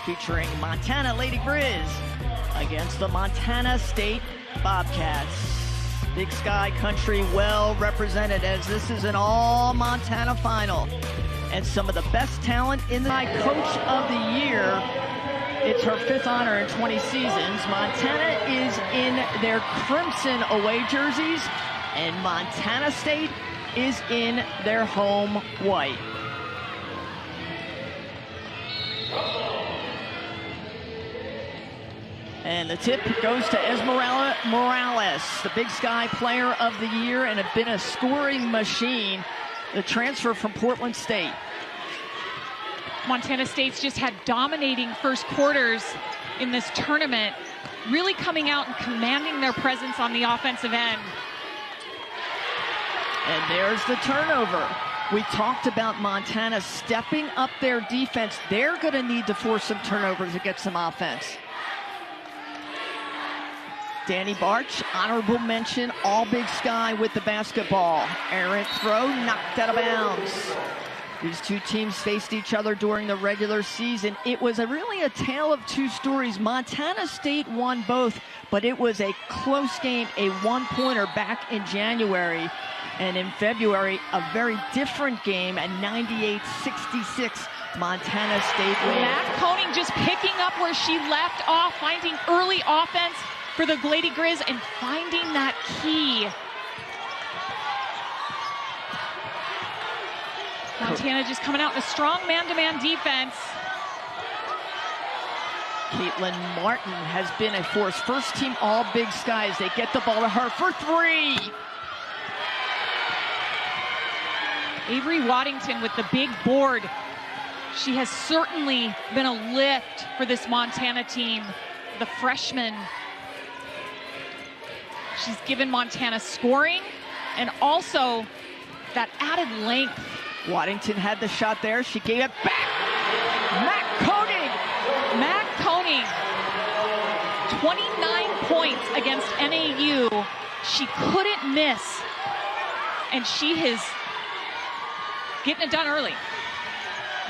featuring Montana Lady Griz against the Montana State Bobcats. Big Sky Country well represented, as this is an all-Montana final. And some of the best talent in the Coach of the Year. It's her 5th honor in 20 seasons. Montana is in their crimson away jerseys, and Montana State is in their home white. And the tip goes to Esmeralda Morales, the Big Sky Player of the Year, and have been a scoring machine. The transfer from Portland State. Montana State's just had dominating first quarters in this tournament, really coming out and commanding their presence on the offensive end. And there's the turnover. We talked about Montana stepping up their defense. They're going to need to force some turnovers to get some offense. Danny Barch, honorable mention, all Big Sky with the basketball. Errant throw, knocked out of bounds. These two teams faced each other during the regular season. It was really a tale of two stories. Montana State won both, but it was a close game, a one-pointer back in January. And in February, a very different game, a 98-66 Montana State win. Matt Koenig just picking up where she left off, finding early offense for the Lady Griz and finding that key. Montana just coming out in a strong man-to-man defense. Caitlin Martin has been a force. First team all Big Skies. They get the ball to her for three. Avery Waddington with the big board. She has certainly been a lift for this Montana team. The freshman. She's given Montana scoring and also that added length. Waddington had the shot there. She gave it back. Matt Koenig. Matt Koenig, 29 points against NAU. She couldn't miss, and she is getting it done early.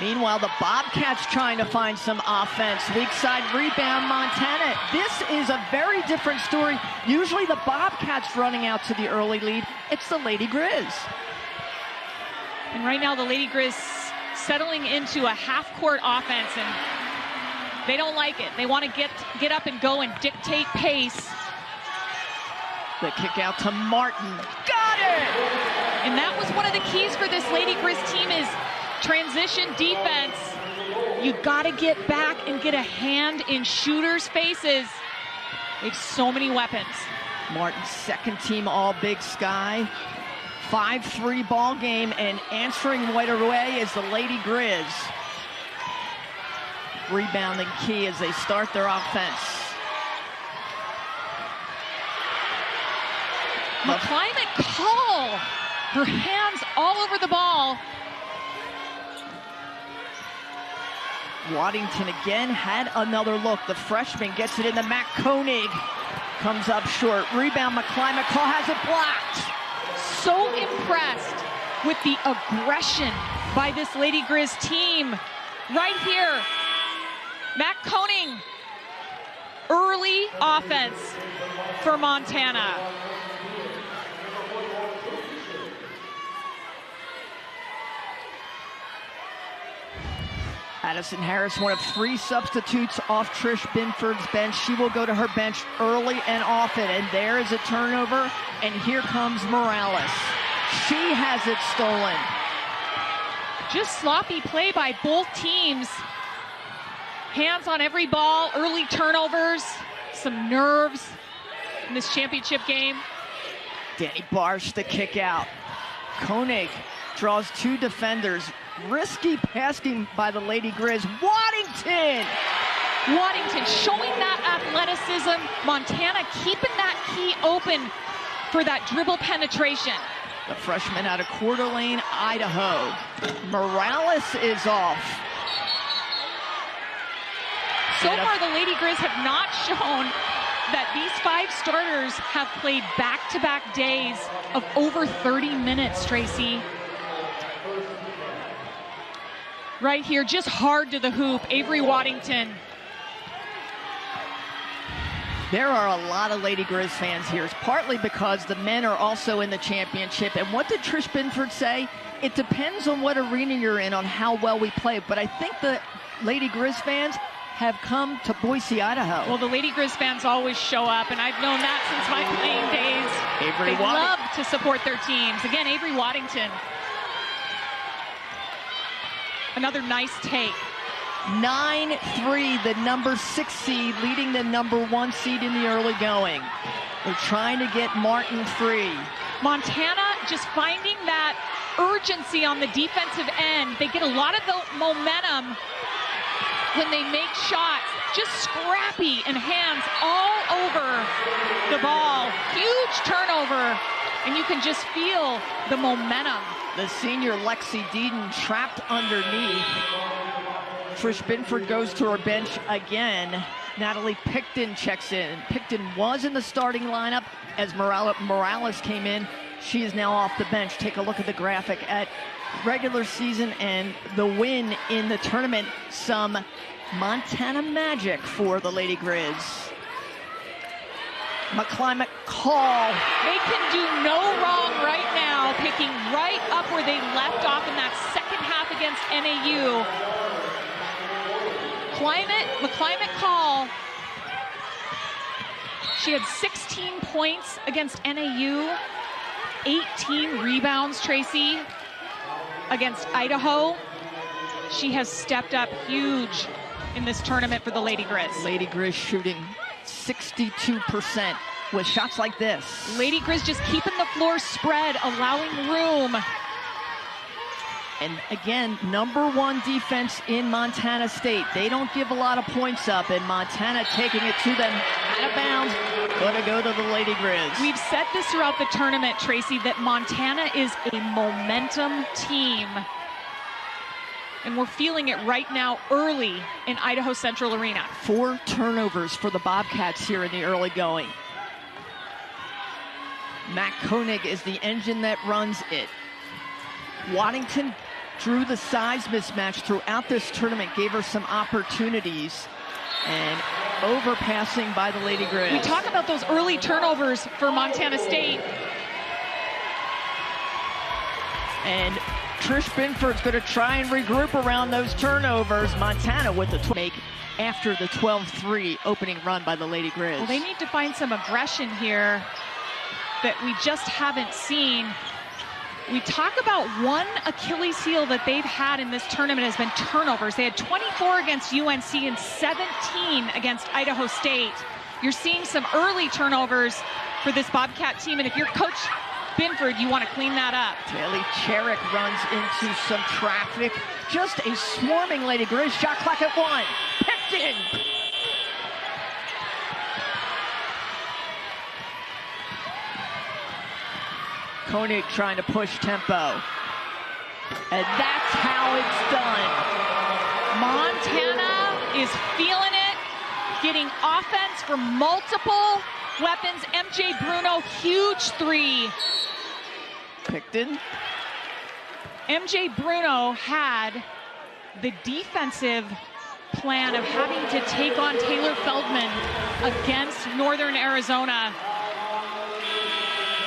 Meanwhile, the Bobcats trying to find some offense. Weak side rebound, Montana. This is a very different story. Usually the Bobcats running out to the early lead. It's the Lady Griz. And right now the Lady Griz settling into a half-court offense, and they don't like it. They want to get up and go and dictate pace. The kick out to Martin. Got it! And that was one of the keys for this Lady Griz team is transition defense. You got to get back and get a hand in shooters' faces. They have so many weapons. Martin's second team all Big Sky. 5-3 ball game, and answering right away is the Lady Griz. Rebounding key as they start their offense. McClimate Call. Her hands all over the ball. Waddington again had another look. The freshman gets it into Matt Koenig. Comes up short. Rebound, McClimate Call has it blocked. So impressed with the aggression by this Lady Griz team. Right here, Matt Koenig. Early offense for Montana. Addison Harris, one of 3 substitutes off Trish Binford's bench. She will go to her bench early and often. And there is a turnover. And here comes Morales. She has it stolen. Just sloppy play by both teams. Hands on every ball, early turnovers, some nerves in this championship game. Danny Barsh, the kick out. Koenig draws 2 defenders. Risky passing by the Lady Griz. Waddington showing that athleticism. Montana keeping that key open for that dribble penetration. The freshman out of Coeur d'Alene, Idaho. Morales is off. So far, the Lady Griz have not shown that these 5 starters have played back-to-back days of over 30 minutes, Tracy. Right here, just hard to the hoop, Avery Waddington. There are a lot of Lady Griz fans here. It's partly because the men are also in the championship. And what did Trish Binford say? It depends on what arena you're in on how well we play. But I think the Lady Griz fans have come to Boise, Idaho. Well, the Lady Griz fans always show up, and I've known that since my playing days. They love to support their teams. Again, Avery Waddington. Another nice take. 9-3, the number 6 seed leading the number 1 seed in the early going. They're trying to get Martin free. Montana just finding that urgency on the defensive end. They get a lot of the momentum when they make shots. Just scrappy and hands all over the ball. Huge turnover, and you can just feel the momentum. The senior Lexi Deeden trapped underneath. Trish Binford goes to her bench again. Natalie Picton checks in. Picton was in the starting lineup as Morales came in. She is now off the bench. Take a look at the graphic at regular season and the win in the tournament. Some Montana magic for the Lady Griz. McClimate call. They can do no wrong right now, picking right up where they left off in that second half against NAU. McClimate call. She had 16 points against NAU, 18 rebounds, Tracy, against Idaho. She has stepped up huge in this tournament for the Lady Griz. Lady Griz shooting 62% with shots like this. Lady Griz just keeping the floor spread, allowing room. And again, number 1 defense in Montana State. They don't give a lot of points up, and Montana taking it to them out of bounds. Going to go to the Lady Griz. We've said this throughout the tournament, Tracy, that Montana is a momentum team. And we're feeling it right now early in Idaho Central Arena. 4 turnovers for the Bobcats here in the early going. Matt Koenig is the engine that runs it. Waddington drew the size mismatch throughout this tournament, gave her some opportunities, and overpassing by the Lady Griz. We talk about those early turnovers for Montana State. And Trish Binford's going to try and regroup around those turnovers. Montana with the make after the 12-3 opening run by the Lady Griz. Well, they need to find some aggression here that we just haven't seen. We talk about one Achilles heel that they've had in this tournament has been turnovers. They had 24 against UNC and 17 against Idaho State. You're seeing some early turnovers for this Bobcat team, and if you're Coach Binford, you want to clean that up. Taylor Cherrick runs into some traffic. Just a swarming Lady Griz. Shot clock at 1. Picton! Koenig trying to push tempo. And that's how it's done. Montana is feeling it, getting offense from multiple weapons. MJ Bruno, huge 3. Picton. MJ Bruno had the defensive plan of having to take on Taylor Feldman against Northern Arizona.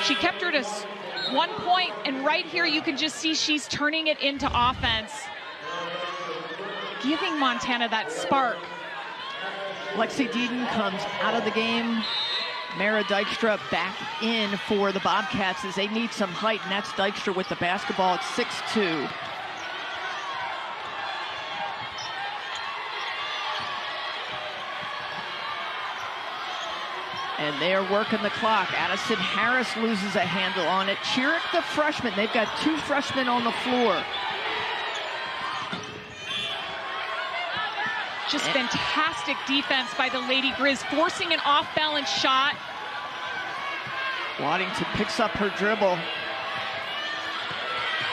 She kept her to 1 point, and right here you can just see she's turning it into offense, giving Montana that spark. Lexi Deeden comes out of the game. Mara Dykstra back in for the Bobcats as they need some height, and that's Dykstra with the basketball at 6'2". And they are working the clock. Addison Harris loses a handle on it. Cherrick, the freshman. They've got 2 freshmen on the floor. Just fantastic defense by the Lady Griz, forcing an off-balance shot. Waddington picks up her dribble.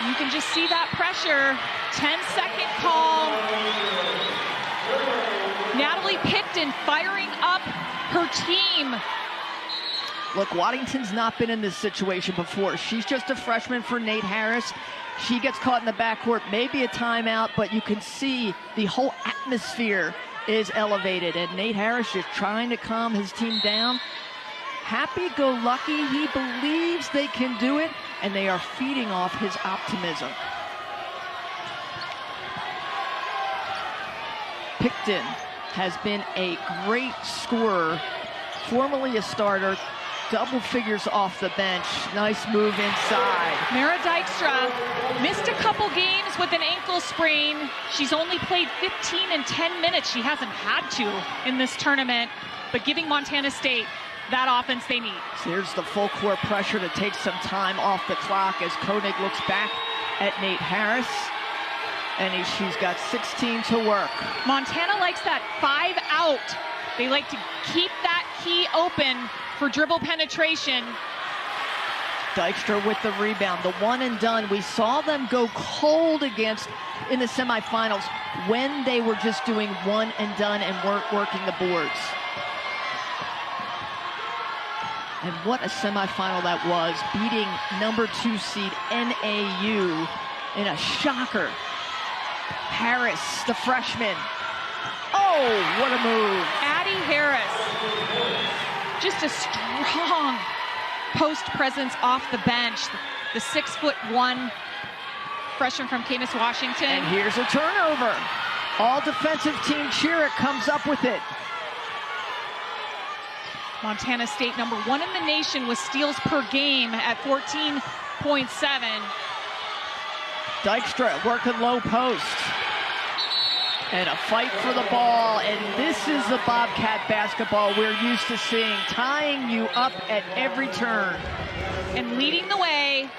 You can just see that pressure. 10-second call. Natalie Picton firing up her team. Look, Waddington's not been in this situation before. She's just a freshman for Nate Harris. She gets caught in the backcourt, maybe a timeout, but you can see the whole atmosphere is elevated, and Nate Harris just trying to calm his team down. Happy-go-lucky, he believes they can do it, and they are feeding off his optimism. Picton has been a great scorer, formerly a starter, double figures off the bench. Nice move inside. Mara Dykstra missed a couple games with an ankle sprain. She's only played 15 and 10 minutes. She hasn't had to in this tournament, but giving Montana State that offense they need. So here's the full court pressure to take some time off the clock as Koenig looks back at Nate Harris. And she's got 16 to work. Montana likes that 5 out. They like to keep that key open for dribble penetration. Dykstra with the rebound, the one and done. We saw them go cold against in the semifinals when they were just doing one and done and weren't working the boards. And what a semifinal that was, beating number 2 seed NAU in a shocker. Harris, the freshman. Oh, what a move. Addie Harris, just a strong post presence off the bench. The 6'1" freshman from Camas, Washington. And here's a turnover. All defensive team cheer, it comes up with it. Montana State number 1 in the nation with steals per game at 14.7. Dykstra working low post. And a fight for the ball, and this is the Bobcat basketball we're used to seeing, tying you up at every turn. And leading the way,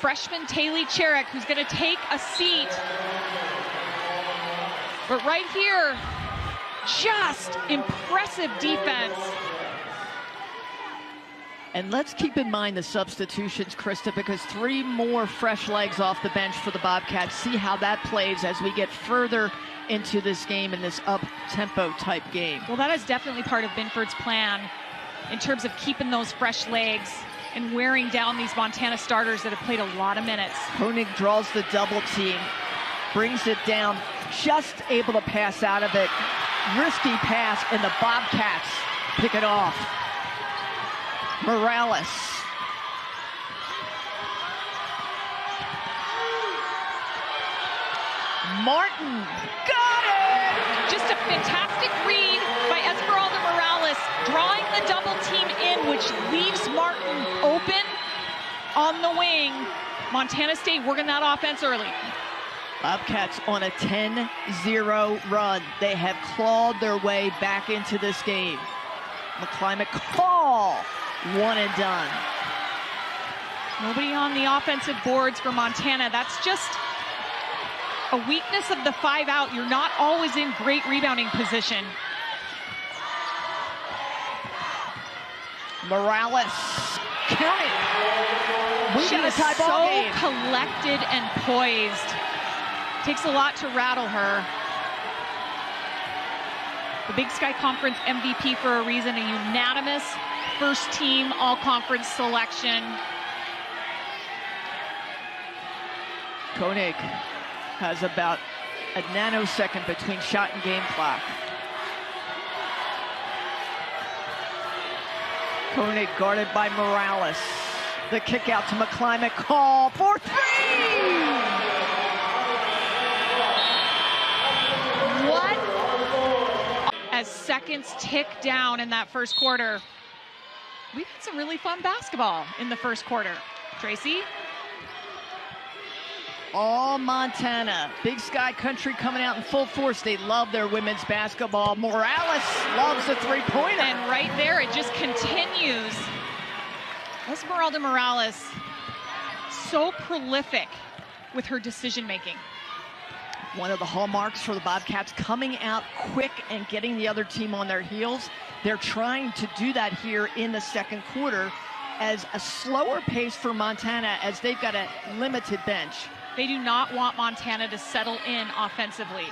freshman Taylor Cherrick, who's going to take a seat. But right here, just impressive defense. And let's keep in mind the substitutions, Krista, because 3 more fresh legs off the bench for the Bobcats. See how that plays as we get further into this game, in this up-tempo type game. Well, that is definitely part of Binford's plan in terms of keeping those fresh legs and wearing down these Montana starters that have played a lot of minutes. Koenig draws the double team, brings it down, just able to pass out of it. Risky pass, and the Bobcats pick it off. Morales. Martin, got it! Just a fantastic read by Esmeralda Morales, drawing the double team in, which leaves Martin open on the wing. Montana State working that offense early. Bobcats on a 10-0 run. They have clawed their way back into this game. McClimate call, one and done. Nobody on the offensive boards for Montana. That's just a weakness of the 5 out. You're not always in great rebounding position. Morales, count it. She is so collected and poised. Takes a lot to rattle her. The Big Sky Conference MVP for a reason, a unanimous first team all-conference selection. Koenig has about a nanosecond between shot and game clock. Koenig guarded by Morales. The kick out to McClimate, call for 3! What? As seconds tick down in that first quarter, we've had some really fun basketball in the first quarter. Tracy? All Montana. Big Sky Country coming out in full force. They love their women's basketball. Morales loves the three-pointer. And right there, it just continues. Esmeralda Morales, so prolific with her decision-making. One of the hallmarks for the Bobcats, coming out quick and getting the other team on their heels. They're trying to do that here in the second quarter as a slower pace for Montana as they've got a limited bench. They do not want Montana to settle in offensively.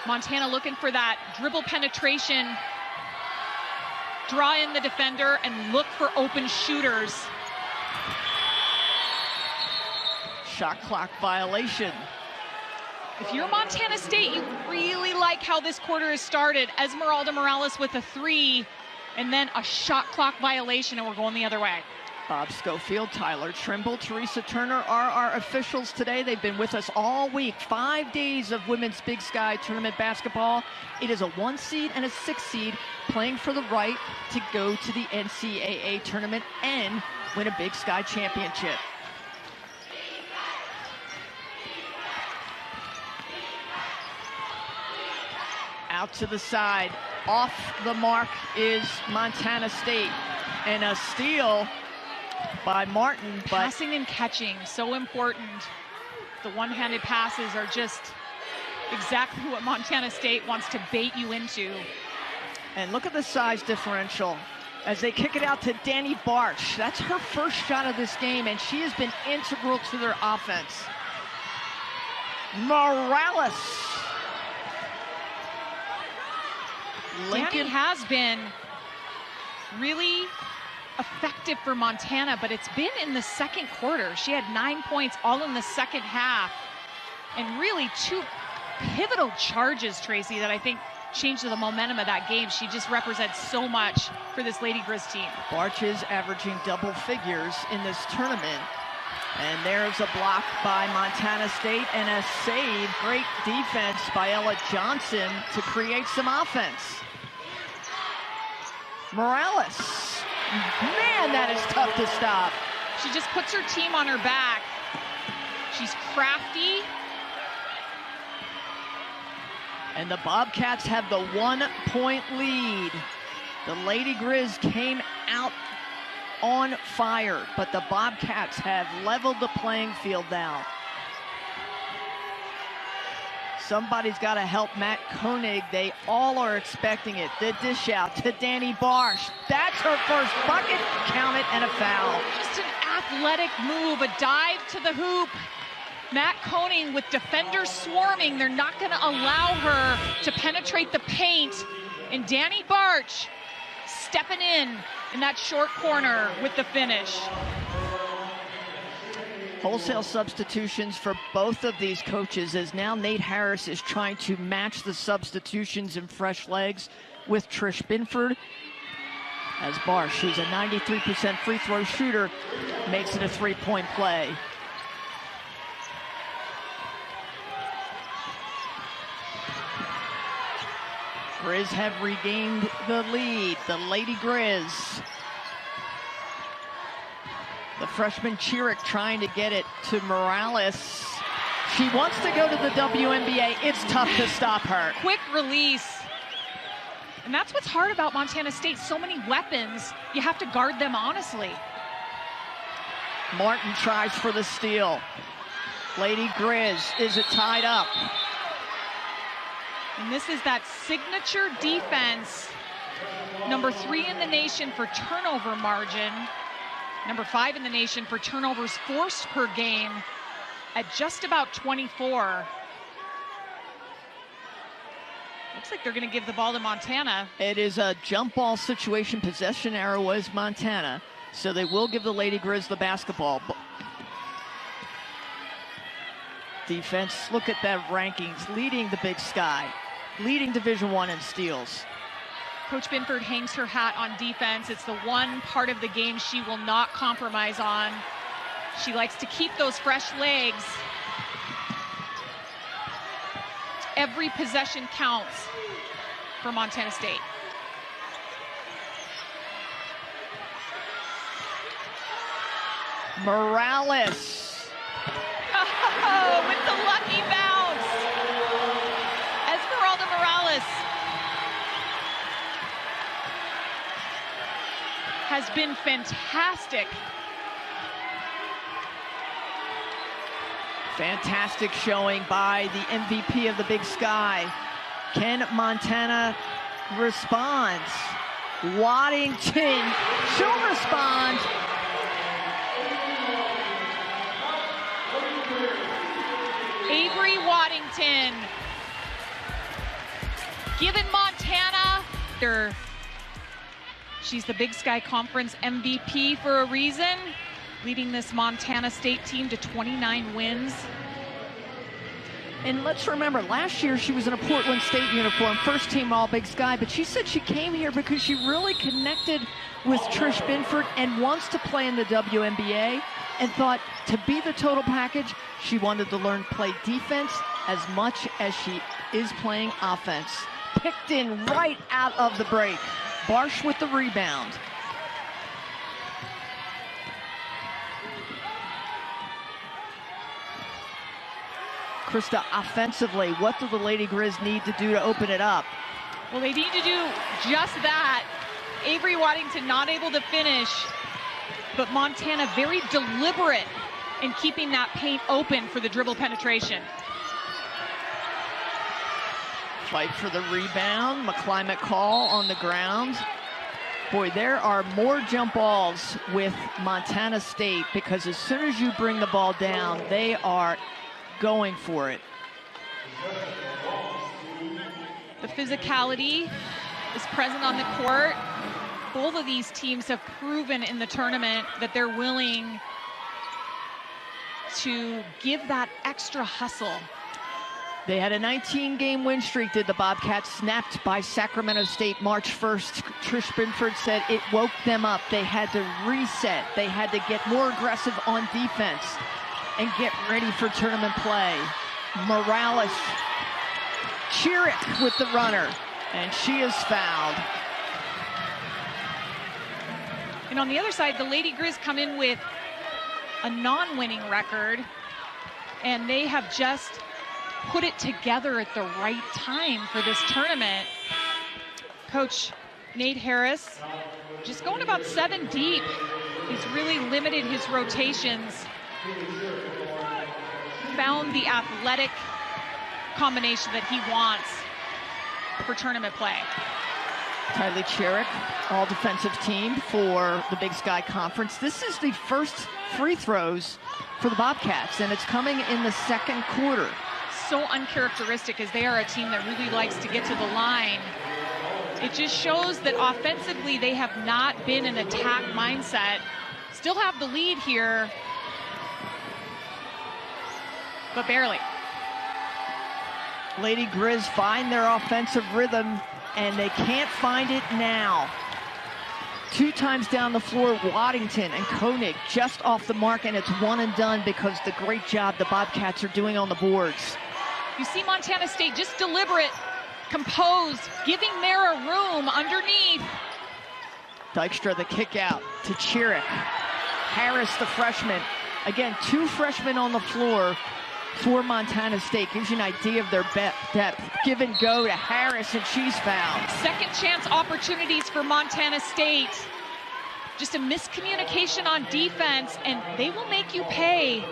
Montana looking for that dribble penetration, draw in the defender, and look for open shooters. shot clock violation. If you're Montana State, you really like how this quarter has started. Esmeralda Morales with a 3, and then a shot clock violation, and we're going the other way. Bob Schofield, Tyler Trimble, Teresa Turner are our officials today. They've been with us all week. 5 days of women's Big Sky tournament basketball. It is a 1 seed and a 6 seed playing for the right to go to the NCAA tournament and win a Big Sky championship. Out to the side, off the mark is Montana State, and a steal by Martin. Passing and catching, so important. The one-handed passes are just exactly what Montana State wants to bait you into. And look at the size differential as they kick it out to Danny Barch. That's her first shot of this game, and she has been integral to their offense. Morales. Danny has been really effective for Montana, but it's been in the second quarter. She had 9 points all in the second half, and really 2 pivotal charges, Tracy, that I think changed the momentum of that game. She just represents so much for this Lady Griz team. Barch is averaging double figures in this tournament. And there's a block by Montana State and a save. Great defense by Ella Johnson to create some offense. Morales. Man, that is tough to stop. She just puts her team on her back. She's crafty. And the Bobcats have the 1-point lead. The Lady Griz came out on fire, but the Bobcats have leveled the playing field now. Somebody's got to help Matt Koenig. They all are expecting it. The dish out to Danny Barsh. That's her first bucket. Count it, and a foul. Just an athletic move, a dive to the hoop. Matt Koenig with defenders swarming. They're not going to allow her to penetrate the paint. And Danny Barch stepping in that short corner with the finish. Wholesale substitutions for both of these coaches, as now Nate Harris is trying to match the substitutions and fresh legs with Trish Binford. As Barsh, who's a 93% free throw shooter, makes it a 3-point play. Griz have regained the lead. The Lady Griz. The freshman Chiric trying to get it to Morales. She wants to go to the WNBA. It's tough to stop her. Quick release. And that's what's hard about Montana State. So many weapons. You have to guard them honestly. Martin tries for the steal. Lady Griz, is it tied up? And this is that signature defense. Number 3 in the nation for turnover margin. Number 5 in the nation for turnovers forced per game at just about 24. Looks like they're going to give the ball to Montana. It is a jump ball situation. Possession arrow was Montana. So they will give the Lady Griz the basketball. Defense, look at that rankings. Leading the Big Sky. Leading Division I in steals. Coach Binford hangs her hat on defense. It's the one part of the game she will not compromise on. She likes to keep those fresh legs. Every possession counts for Montana State. Morales. Oh, with the lucky bounce. Esmeralda Morales has been fantastic. Fantastic showing by the MVP of the Big Sky. Can Montana respond? Waddington, she'll respond. Avery Waddington giving Montana. She's the Big Sky Conference MVP for a reason. leading this Montana State team to 29 wins. And let's remember, last year she was in a Portland State uniform, first team All-Big Sky, but she said she came here because she really connected with Trish Binford and wants to play in the WNBA, and thought to be the total package, she wanted to learn play defense as much as she is playing offense. Picked in right out of the break. Barsh with the rebound. Krista, offensively, what do the Lady Griz need to do to open it up? Well, they need to do just that. Avery Waddington not able to finish, but Montana very deliberate in keeping that paint open for the dribble penetration. Fight for the rebound. McClimate call on the ground. Boy, there are more jump balls with Montana State, because as soon as you bring the ball down, they are going for it. The physicality is present on the court. Both of these teams have proven in the tournament that they're willing to give that extra hustle. They had a 19-game win streak, did the Bobcats, snapped by Sacramento State March 1st. Trish Binford said it woke them up. They had to reset. They had to get more aggressive on defense and get ready for tournament play. Morales, Chiric with the runner, and she is fouled. And on the other side, the Lady Griz come in with a non-winning record, and they have just put it together at the right time for this tournament. Coach Nate Harris just going about 7 deep. He's really limited his rotations. Found the athletic combination that he wants for tournament play. Tylee Chiric, all defensive team for the Big Sky Conference. This is the first free throws for the Bobcats, and it's coming in the second quarter. So uncharacteristic, as they are a team that really likes to get to the line. It just shows that offensively they have not been an attack mindset. Still have the lead here, but barely. Lady Griz find their offensive rhythm, and they can't find it now. 2 times down the floor, Waddington and Koenig just off the mark, and it's one and done because the great job the Bobcats are doing on the boards. You see Montana State just deliberate, composed, giving Mara room underneath. Dykstra the kick out to Chiric. Harris, the freshman. Again, 2 freshmen on the floor for Montana State. Gives you an idea of their depth. Give and go to Harris, and she's fouled. Second chance opportunities for Montana State. Just a miscommunication on defense, and they will make you pay.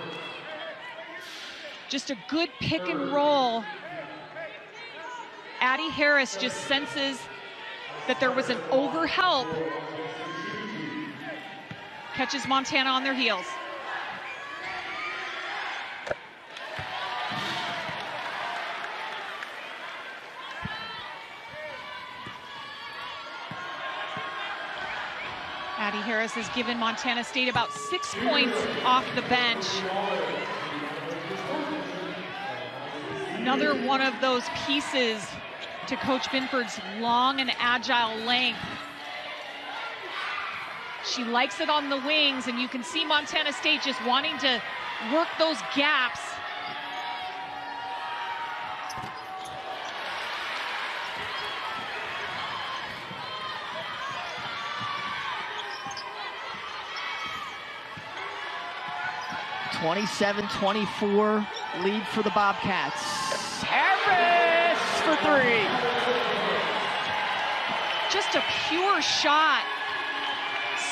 Just a good pick and roll. Addie Harris just senses that there was an overhelp. Catches Montana on their heels. Addie Harris has given Montana State about 6 points off the bench. Another one of those pieces to Coach Binford's long and agile length. She likes it on the wings, and you can see Montana State just wanting to work those gaps. (27-24) lead for the Bobcats. Harris for 3. Just a pure shot.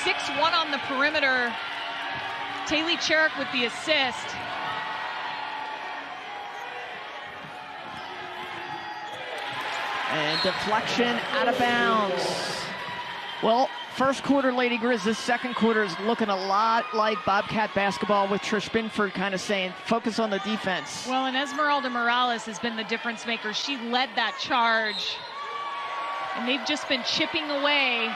6-1 on the perimeter. Tylee Chiric with the assist. And deflection out of bounds. Well, first quarter, Lady Griz. This second quarter is looking a lot like Bobcat basketball, with Trish Binford kind of saying, focus on the defense. Well, and Esmeralda Morales has been the difference maker. She led that charge. And they've just been chipping away.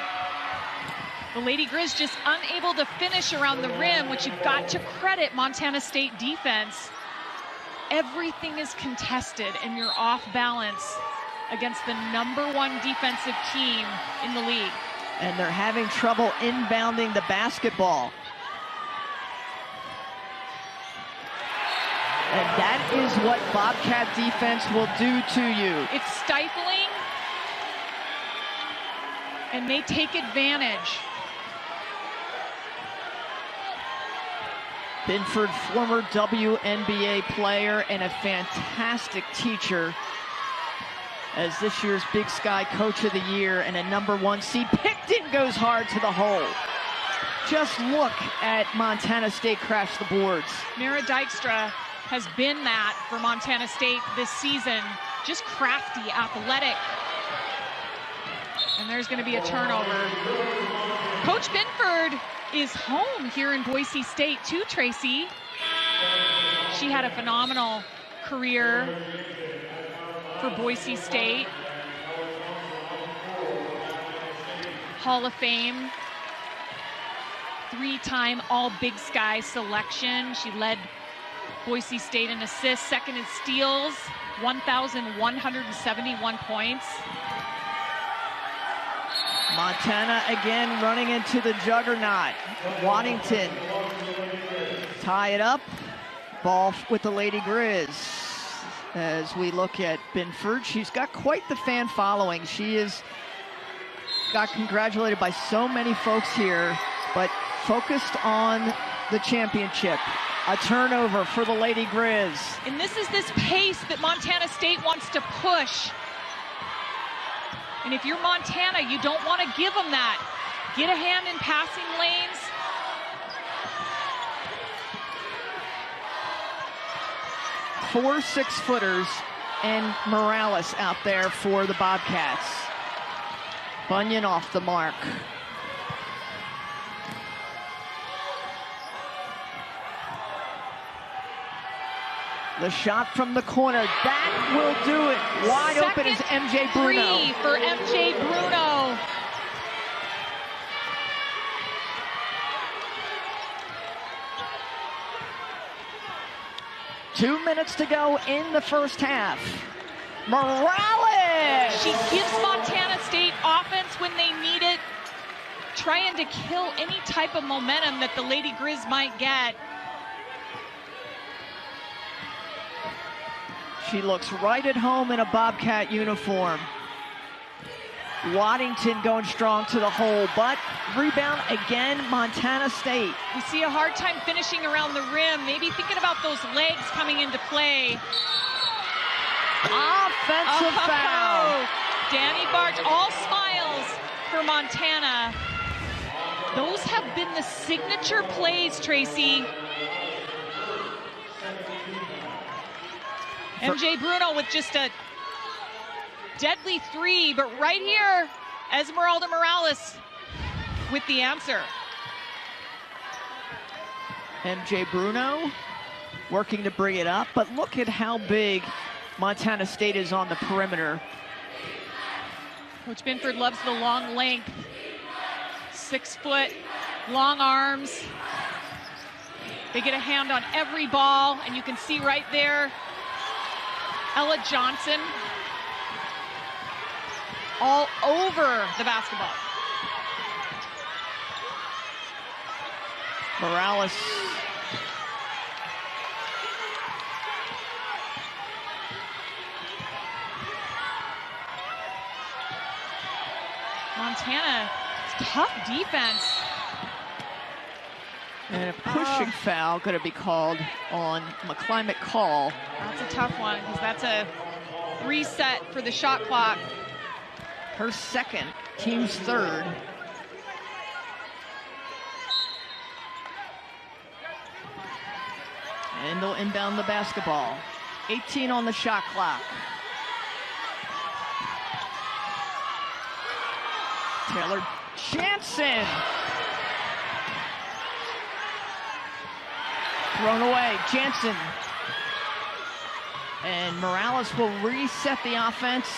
The Lady Griz just unable to finish around the rim, which you've got to credit Montana State defense. Everything is contested, and you're off balance against the #1 defensive team in the league. And they're having trouble inbounding the basketball. And that is what Bobcat defense will do to you. It's stifling, and they take advantage. Binford, former WNBA player and a fantastic teacher, as this year's Big Sky Coach of the Year and a #1 seed. Picton goes hard to the hole. Just look at Montana State crash the boards. Mara Dykstra has been that for Montana State this season. Just crafty, athletic. And there's going to be a turnover. Coach Binford is home here in Boise State too, Tracy. She had a phenomenal career for Boise State. Hall of Fame, 3-time All Big Sky selection. She led Boise State in assists, second in steals, 1,171 points. Montana again running into the juggernaut. Waddington tie it up. Ball with the Lady Griz. As we look at Binford, she's got quite the fan following. She is got congratulated by so many folks here, but focused on the championship. A turnover for the Lady Griz. And this is this pace that Montana State wants to push. And if you're Montana, you don't want to give them that. Get a hand in passing lanes. Four 6-footers and Morales out there for the Bobcats. Bunyan off the mark. The shot from the corner, that will do it. Wide open is MJ Bruno. Three for MJ Bruno. Two minutes to go in the first half. Morales! She gives Montana State offense when they need it, trying to kill any type of momentum that the Lady Griz might get. She looks right at home in a Bobcat uniform. Waddington going strong to the hole, but rebound again, Montana State. We see a hard time finishing around the rim, maybe thinking about those legs coming into play. Offensive foul. Danny Barge, all smiles for Montana. Those have been the signature plays, Tracy. MJ Bruno with just a deadly three, but right here, Esmeralda Morales with the answer. MJ Bruno working to bring it up, but look at how big Montana State is on the perimeter. Coach Binford loves the long length. 6 foot, long arms. They get a hand on every ball, and you can see right there, Ella Johnson all over the basketball. Morales. Montana, tough defense. And a pushing foul going to be called on McClimate Call. That's a tough one, because that's a reset for the shot clock. Her second, team's third. And they'll inbound the basketball. 18 on the shot clock. Taylor Jansen. Thrown away, Jansen. And Morales will reset the offense.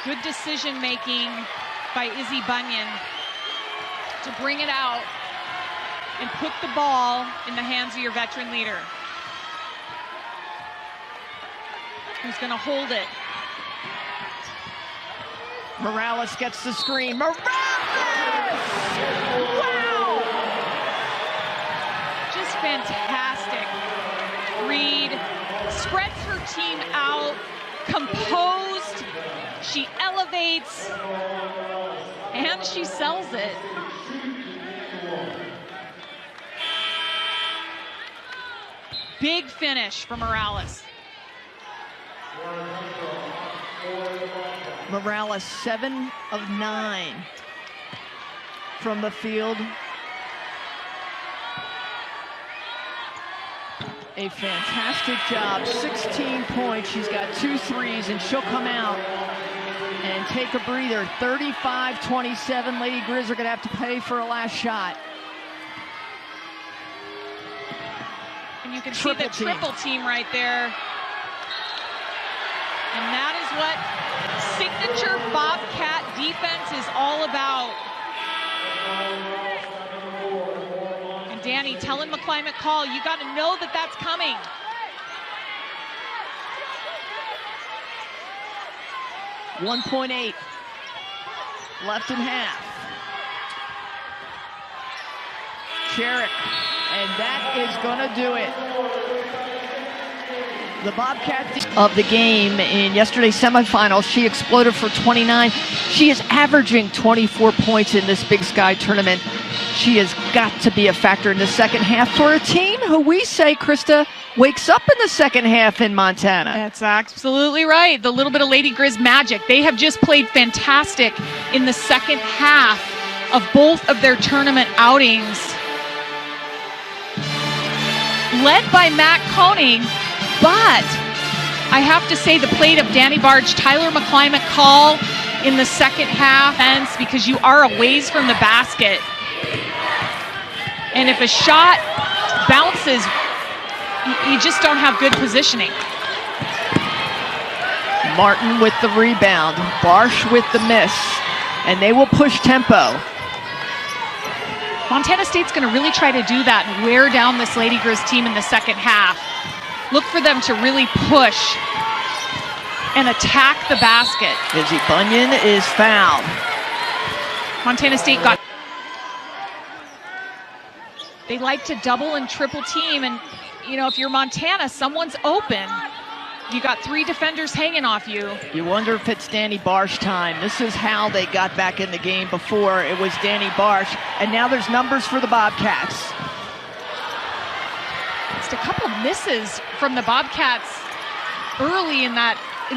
Good decision making by Izzy Bunyan to bring it out and put the ball in the hands of your veteran leader. Who's going to hold it? Morales gets the screen. Morales! Wow! Just fantastic. Reed spreads her team out, composed. She elevates, and she sells it. Big finish for Morales. Morales 7 of 9 from the field. A fantastic job, 16 points. She's got 2 threes, and she'll come out and take a breather. 35-27, Lady Griz are gonna have to pay for a last shot. And you can see the triple team right there. And that is what signature Bobcat defense is all about. And Danny telling McClimate call, you got to know that that's coming. .8 left in half. Sherrick, and that is gonna do it. The Bobcat of the game in yesterday's semifinals, she exploded for 29. She is averaging 24 points in this Big Sky tournament. She has got to be a factor in the second half for a team who we say, Krista, wakes up in the second half in Montana. That's absolutely right. The little bit of Lady Griz magic. They have just played fantastic in the second half of both of their tournament outings. Led by Matt Koenig, but I have to say the plate of Danny Barge, Tyler McClimate call in the second half, because you are a ways from the basket. And if a shot bounces, you just don't have good positioning. Martin with the rebound, Barsh with the miss, and they will push tempo. Montana State's going to really try to do that and wear down this Lady Griz team in the second half. Look for them to really push and attack the basket. Izzy Bunyan is fouled. Montana State got... They like to double and triple team, and you know, if you're Montana, someone's open. You got 3 defenders hanging off you. You wonder if it's Danny Barsh time. This is how they got back in the game before. It was Danny Barsh, and now there's numbers for the Bobcats. Just a couple misses from the Bobcats early in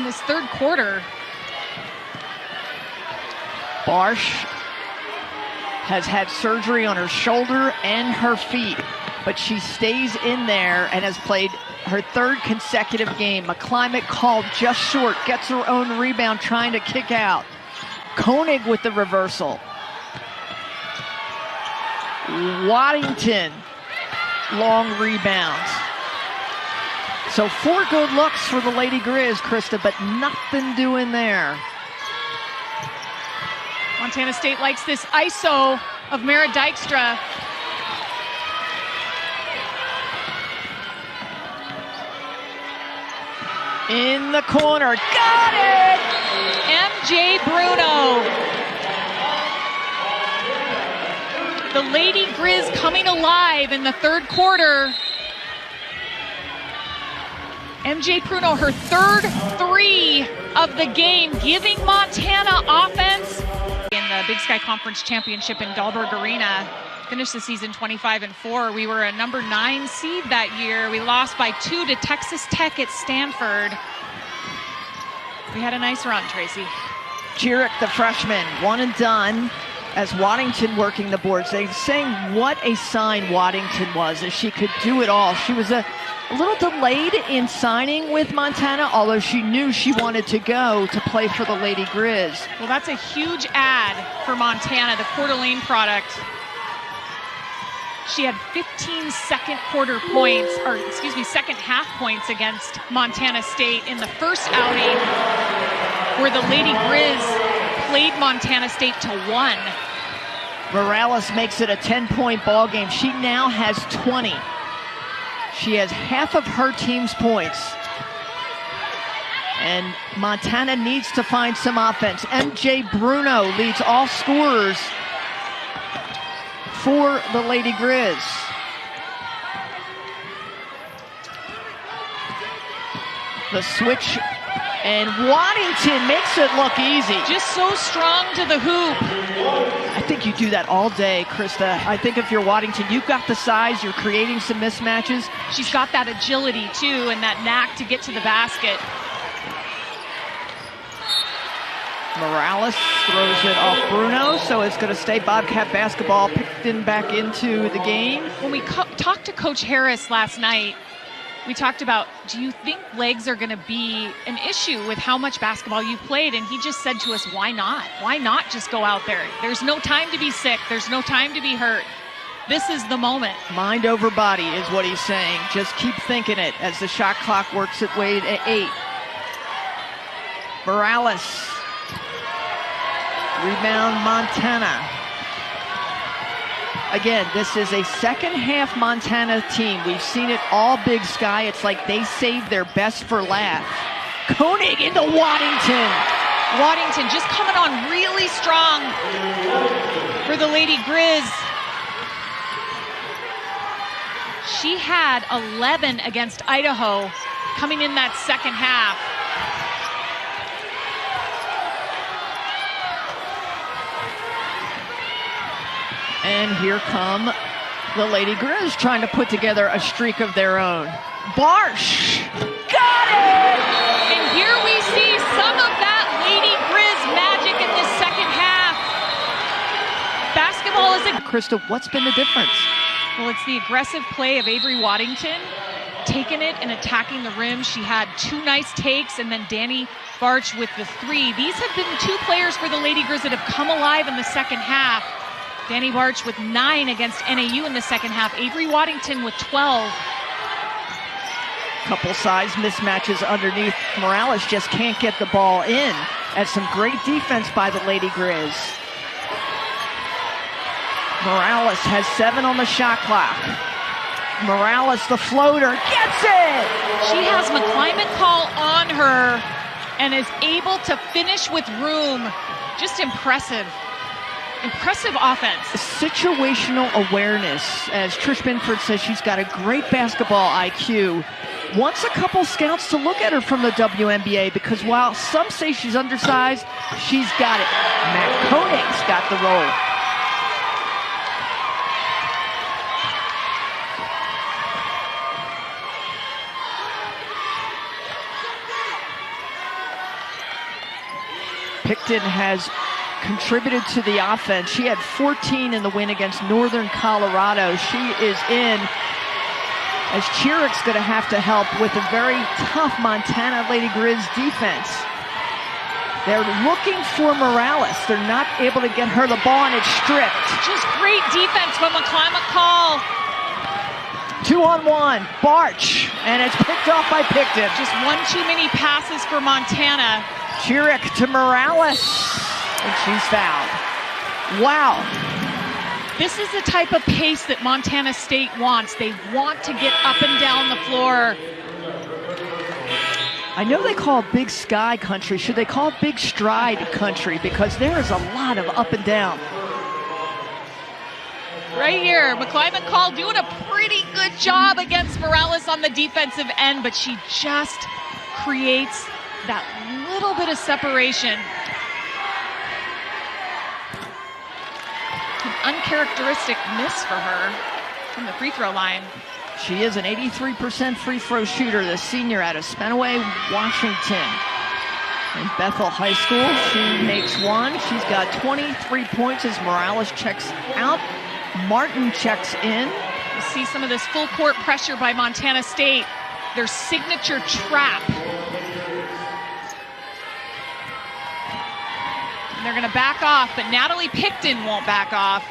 this third quarter. Barsh has had surgery on her shoulder and her feet, but she stays in there and has played her 3rd consecutive game. McClimate called just short, gets her own rebound trying to kick out. Koenig with the reversal. Waddington, long rebounds. So 4 good looks for the Lady Griz, Krista, but nothing doing there. Montana State likes this ISO of Mara Dykstra. In the corner, got it! MJ Bruno. The Lady Griz coming alive in the third quarter. MJ Bruno, her 3rd 3 of the game, giving Montana offense. In the Big Sky Conference Championship in Dahlberg Arena, finished the season 25-4. We were a number 9 seed that year. We lost by 2 to Texas Tech at Stanford. We had a nice run, Tracy. Jurek, the freshman, 1 and done, as Waddington working the boards. They're saying what a sign Waddington was, as she could do it all. She was a little delayed in signing with Montana, although she knew she wanted to go to play for the Lady Griz. Well, that's a huge ad for Montana, the Coeur d'Alene product. She had 15 second half points against Montana State in the first outing, where the Lady Griz played Montana State to 1. Morales makes it a 10-point ball game. She now has 20. She has half of her team's points. And Montana needs to find some offense. MJ Bruno leads all scorers for the Lady Griz. The switch, and Waddington makes it look easy. Just so strong to the hoop. I think you do that all day, Krista. I think if you're Waddington, you've got the size, you're creating some mismatches. She's got that agility too, and that knack to get to the basket. Morales throws it off Bruno, so it's going to stay Bobcat basketball. Picton back into the game. When we talked to Coach Harris last night, we talked about, do you think legs are going to be an issue with how much basketball you've played? And he just said to us, why not? Why not just go out there? There's no time to be sick. There's no time to be hurt. This is the moment. Mind over body is what he's saying. Just keep thinking it as the shot clock works its way at 8. Morales. Rebound Montana. Again, this is a second half Montana team. We've seen it all Big Sky. It's like they saved their best for last. Koenig into Waddington. Waddington just coming on really strong for the Lady Griz. She had 11 against Idaho coming in that second half. And here come the Lady Griz trying to put together a streak of their own. Barsh! Got it! And here we see some of that Lady Griz magic in this second half. Basketball is a... Krista, what's been the difference? Well, it's the aggressive play of Avery Waddington, taking it and attacking the rim. She had 2 nice takes, and then Danny Barch with the 3. These have been 2 players for the Lady Griz that have come alive in the second half. Danny Barch with 9 against NAU in the second half. Avery Waddington with 12. Couple size mismatches underneath. Morales just can't get the ball in. And some great defense by the Lady Griz. Morales has 7 on the shot clock. Morales, the floater, gets it! She has McClimate call on her and is able to finish with room. Just impressive. Impressive offense. Situational awareness. As Trish Binford says, she's got a great basketball IQ. Wants a couple scouts to look at her from the WNBA because while some say she's undersized, she's got it. Matt Koenig's got the roll. Picton has contributed to the offense. She had 14 in the win against Northern Colorado. She is in, as Chirick's going to have to help with a very tough Montana Lady Griz defense. They're looking for Morales. They're not able to get her the ball, and it's stripped. Just great defense from McClimate call. 2-on-1, Barch, and it's picked off by Picton. Just one too many passes for Montana. Chirick to Morales. And she's fouled. Wow. This is the type of pace that Montana State wants. They want to get up and down the floor. I know they call it Big Sky country. Should they call it Big Stride country? Because there is a lot of up and down. Right here, McClimate call doing a pretty good job against Morales on the defensive end, but she just creates that little bit of separation. An uncharacteristic miss for her from the free throw line. She is an 83% free throw shooter, the senior out of Spenaway, Washington. In Bethel High School, she makes 1. She's got 23 points as Morales checks out. Martin checks in. You see some of this full court pressure by Montana State. Their signature trap. And they're going to back off, but Natalie Picton won't back off.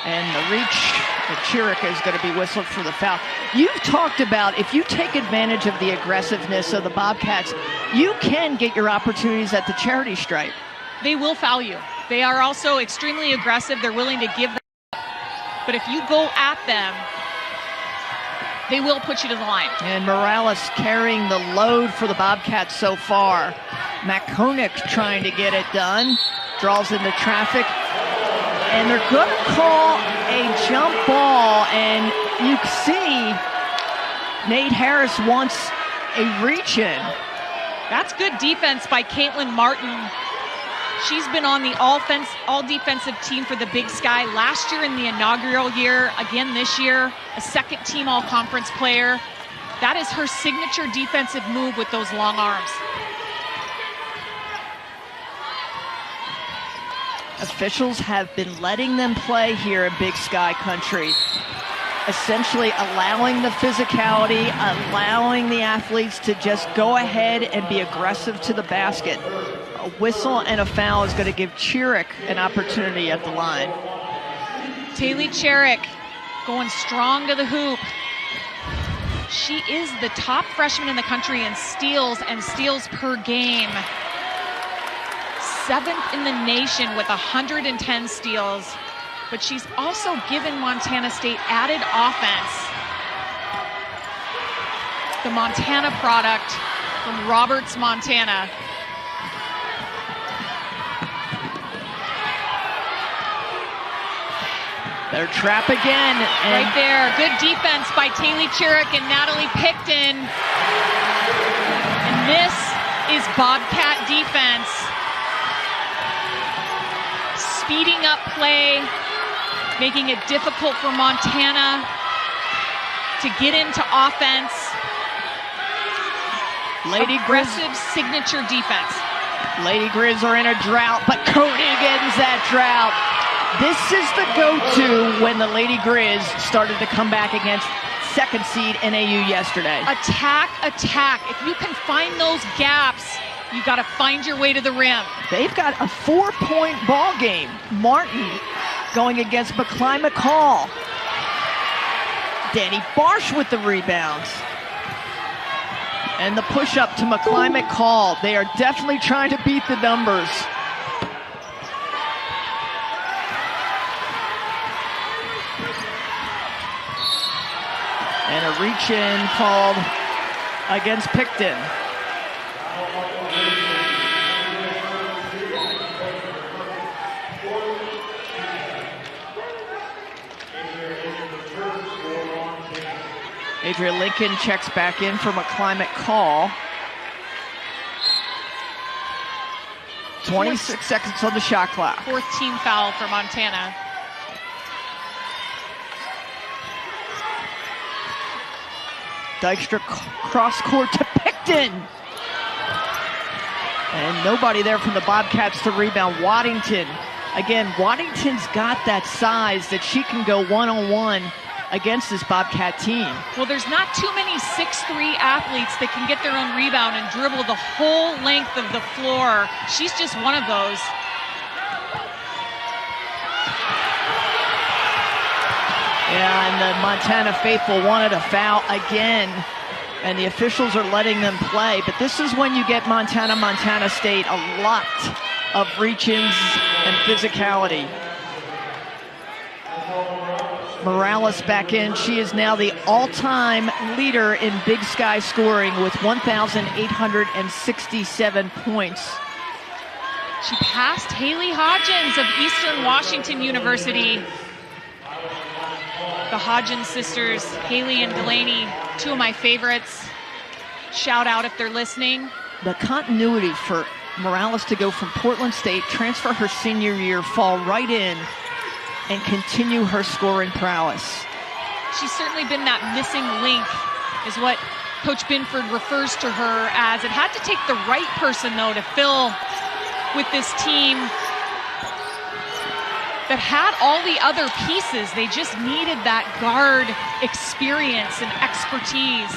And the reach, the Chirick is going to be whistled for the foul. You've talked about if you take advantage of the aggressiveness of the Bobcats, you can get your opportunities at the charity stripe. They will foul you. They are also extremely aggressive. They're willing to give them up. But if you go at them, they will put you to the line. And Morales carrying the load for the Bobcats so far. McConaughey trying to get it done. Draws into traffic. And they're going to call a jump ball. And you can see Nate Harris wants a reach-in. That's good defense by Caitlin Martin. She's been on the all-defensive team for the Big Sky last year in the inaugural year, again this year, a second-team all-conference player. That is her signature defensive move with those long arms. Officials have been letting them play here in Big Sky country, essentially allowing the physicality, allowing the athletes to just go ahead and be aggressive to the basket. A whistle and a foul is going to give Chiric an opportunity at the line. Taylor Chiric going strong to the hoop. She is the top freshman in the country in steals and steals per game. 7th in the nation with 110 steals. But she's also given Montana State added offense. The Montana product from Roberts, Montana. Their trap again. Right there. Good defense by Taylor Chiric and Natalie Picton. And this is Bobcat defense. Speeding up play, making it difficult for Montana to get into offense. Lady Aggressive signature defense. Lady Griz are in a drought, but Cody ends that drought. This is the go-to when the Lady Griz started to come back against second seed NAU yesterday. Attack, attack. If you can find those gaps, you got to find your way to the rim. They've got a 4-point ball game. Martin going against McCly McCall. Danny Barsh with the rebounds. And the push-up to McCly McCall. They are definitely trying to beat the numbers. And a reach-in called against Picton. Adria Lincoln checks back in for McCly McCall. 26 seconds on the shot clock. 4th team foul for Montana. Dykstra cross court to Picton. And nobody there from the Bobcats to rebound. Waddington. Again, Waddington's got that size that she can go one-on-one against this Bobcat team. Well, there's not too many 6'3" athletes that can get their own rebound and dribble the whole length of the floor. She's just one of those. Yeah, and the Montana faithful wanted a foul again, and the officials are letting them play. But this is when you get Montana State a lot of reach-ins and physicality. Morales back in. She is now the all-time leader in Big Sky scoring with 1,867 points. She passed Haley Hodgins of Eastern Washington University. The Hodgins sisters, Haley and Delaney, two of my favorites. Shout out if they're listening. The continuity for Morales to go from Portland State, transfer her senior year, fall right in, and continue her scoring prowess. She's certainly been that missing link, is what Coach Binford refers to her as. It had to take the right person, though, to fill with this team that had all the other pieces. They just needed that guard experience and expertise.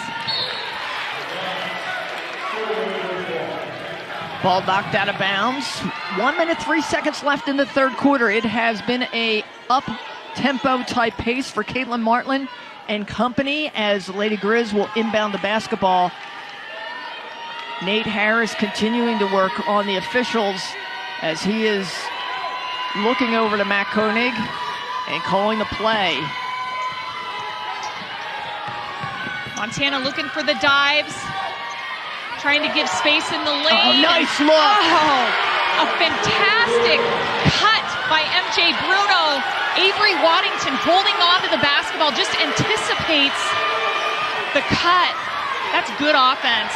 Ball knocked out of bounds. 1 minute, 3 seconds left in the third quarter. It has been a up-tempo type pace for Caitlin Martin and company as Lady Griz will inbound the basketball. Nate Harris continuing to work on the officials as he is looking over to Matt Koenig and calling the play. Montana looking for the dives, trying to give space in the lane. Oh, nice look. Oh, a fantastic cut by MJ Bruno. Avery Waddington holding on to the basketball, just anticipates the cut. That's good offense.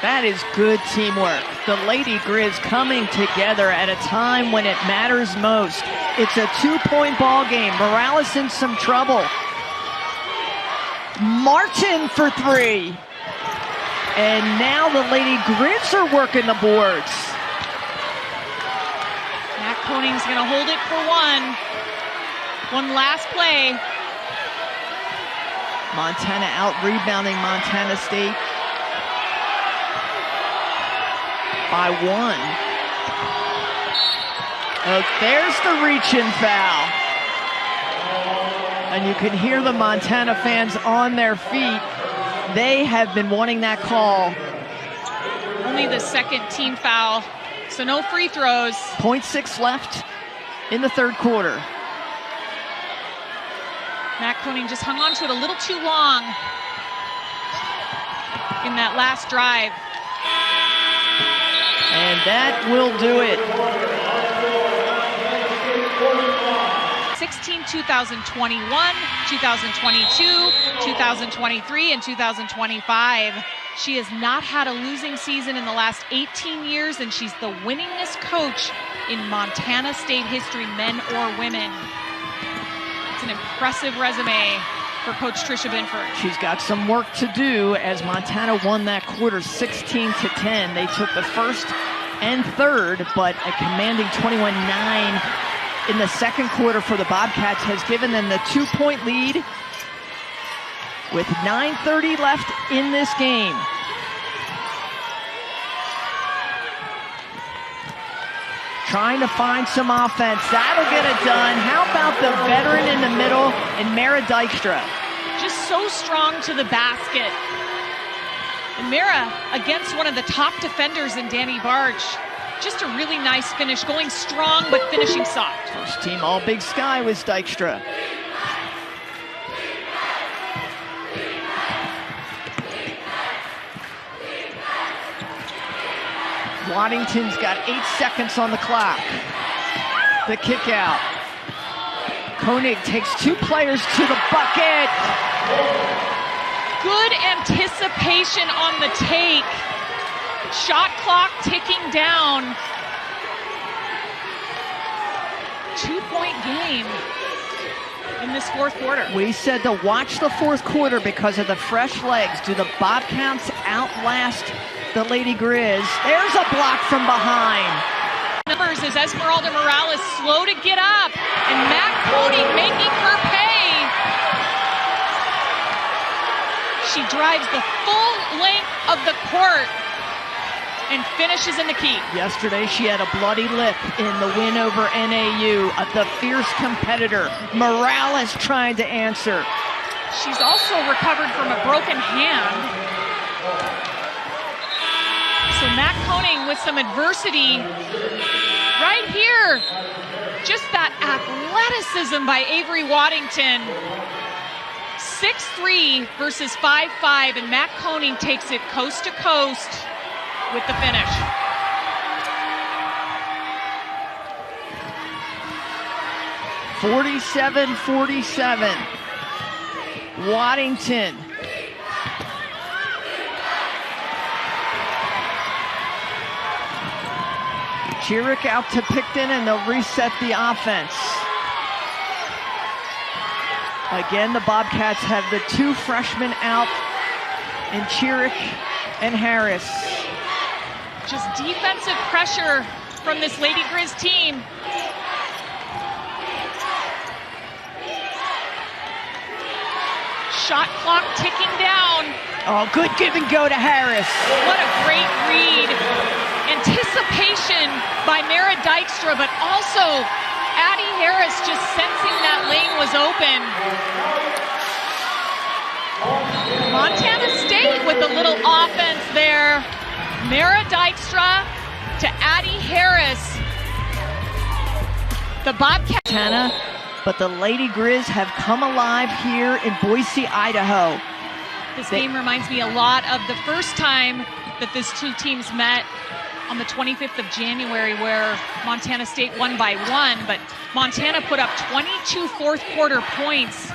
That is good teamwork. The Lady Griz coming together at a time when it matters most. It's a 2-point ball game. Morales in some trouble. Martin for 3. And now the Lady Griz are working the boards. Matt Koenig's gonna hold it for one. One last play. Montana out rebounding Montana State by 1. Oh, there's the reach-in foul. And you can hear the Montana fans on their feet. They have been wanting that call. Only the second team foul, so no free throws. 0.6 left in the third quarter. Matt Koenig just hung on to it a little too long in that last drive. And that will do it. 16, 2021, 2022, 2023, and 2025. She has not had a losing season in the last 18 years, and she's the winningest coach in Montana State history, men or women. It's an impressive resume for Coach Tricia Binford. She's got some work to do as Montana won that quarter 16-10. They took the first and third, but a commanding 21-9 in the second quarter for the Bobcats has given them the 2-point lead with 9:30 left in this game. Trying to find some offense. That'll get it done. How about the veteran in the middle and Mara Dykstra? Just so strong to the basket. And Mara against one of the top defenders in Danny Barge. Just a really nice finish, going strong but finishing soft. First team all Big Sky was Dykstra. Waddington's got 8 seconds on the clock. The kick out. Koenig takes 2 players to the bucket. Good anticipation on the take. Shot clock ticking down. 2-point game in this fourth quarter. We said to watch the fourth quarter because of the fresh legs. Do the Bobcats outlast the Lady Griz? There's a block from behind. Numbers is Esmeralda Morales slow to get up, and Matt Koenig making her pay. She drives the full length of the court and finishes in the key. Yesterday she had a bloody lip in the win over NAU. The fierce competitor. Morales trying to answer. She's also recovered from a broken hand. So Matt Koenig with some adversity right here. Just that athleticism by Avery Waddington. 6'3" versus 5'5", and Matt Koenig takes it coast to coast with the finish. (47-47). Waddington. Chiric out to Picton, and they'll reset the offense. Again, the Bobcats have the 2 freshmen out in Chiric and Harris. Just defensive pressure from this Lady Griz team. Shot clock ticking down. Oh, good give and go to Harris. What a great read. Anticipation by Mara Dykstra, but also Addie Harris just sensing that lane was open. Montana State with a little offense there. Mara Dykstra to Addie Harris. The Bobcats. But the Lady Griz have come alive here in Boise, Idaho. This game reminds me a lot of the first time that these two teams met on the 25th of January, where Montana State won by 1, but Montana put up 22 fourth quarter points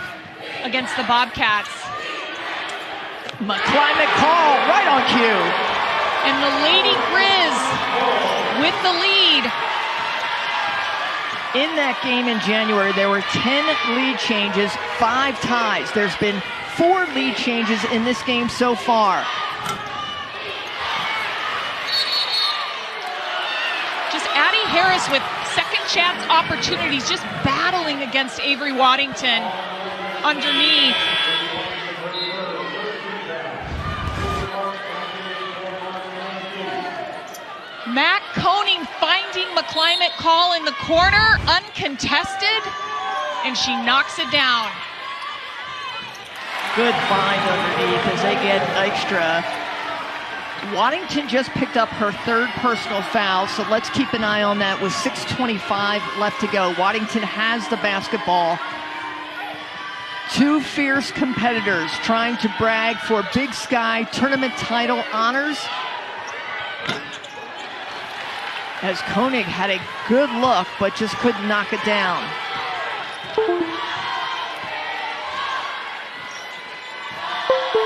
against the Bobcats. Climate call right on cue. And the Lady Griz with the lead. In that game in January, there were 10 lead changes, 5 ties. There's been 4 lead changes in this game so far. Just Addie Harris with second chance opportunities, just battling against Avery Waddington underneath. Matt Koenig finding McClimate Call in the corner, uncontested, and she knocks it down. Good find underneath as they get extra. Waddington just picked up her 3rd personal foul, so let's keep an eye on that with 6:25 left to go. Waddington has the basketball. 2 fierce competitors trying to brag for Big Sky tournament title honors. As Koenig had a good look, but just couldn't knock it down.